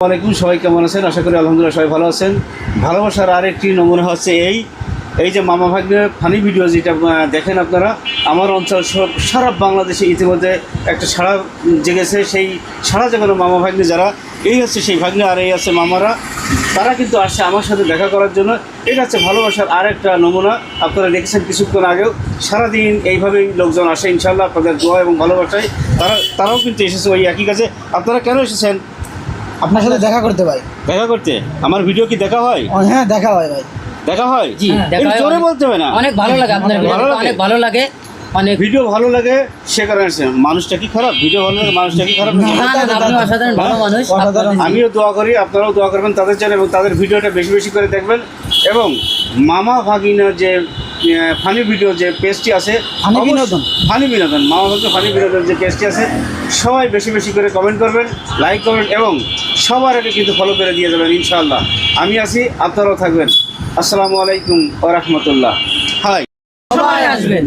ওয়ালাইকুম, সবাই কেমন আছেন? আশা করি আলহামদুলিল্লাহ সবাই ভালো আছেন। ভালোবাসার আরেকটি নমুনা হচ্ছে এই যে মামা ভাগ্নের ফানি ভিডিও যেটা দেখেন আপনারা, আমার অঞ্চল সারা বাংলাদেশে ইতিমধ্যে একটা সাড়া জেগেছে। সেই সাড়া জাগানো মামা ভাগ্নে যারা, এই হচ্ছে সেই ভাগ্নে, আর এই আছে মামারা, তারা কিন্তু আসছে আমার সাথে দেখা করার জন্য। এটা হচ্ছে ভালোবাসার আরেকটা নমুনা। আপনারা দেখেছেন কিছুক্ষণ আগেও, সারাদিন এইভাবেই লোকজন আসে ইনশাল্লাহ আপনাদের দোয়া এবং ভালোবাসায়। তারাও কিন্তু এসেছে ওই একই কাজে। আপনারা কেন এসেছেন? আপনার সাথে দেখা করতে ভাই। দেখা করতে? আমার ভিডিও কি দেখা হয়? হ্যাঁ, দেখা হয় ভাই। দেখা হয়? জি, দেখা হয়। জোরে বলতে হবে না। অনেক ভালো লাগে আপনার ভিডিও, অনেক ভালো লাগে। অনেক ভিডিও ভালো লাগে সে কারণে আসছে। মানুষটা কি খারাপ? ভিডিও ভালো লাগে মানুষটা কি খারাপ? না, না, আপনি অসাধারণ ভালো মানুষ। অসাধারণ। আমিও দোয়া করি, আপনারাও দোয়া করবেন তাদের জন্য এবং তাদের ভিডিওটা বেশি বেশি করে দেখবেন। এবং মামা ভাগিনার যে ফানি ভিডিও যে পেজটি আছে, ফানি বিনোদন। ফানি বিনোদন, মামা ভাগ্য ফানি বিনোদন যে পেজটি আছে, সবাই বেশি বেশি করে কমেন্ট করবেন, লাইক করবেন এবং সবার আগে কিন্তু ফলো করে দিয়ে যাবেন ইনশাআল্লাহ। আমি আছি, আপনারাও থাকবেন। আসসালামু আলাইকুম ওয়া রাহমাতুল্লাহ। হাই, সবাই আসবেন।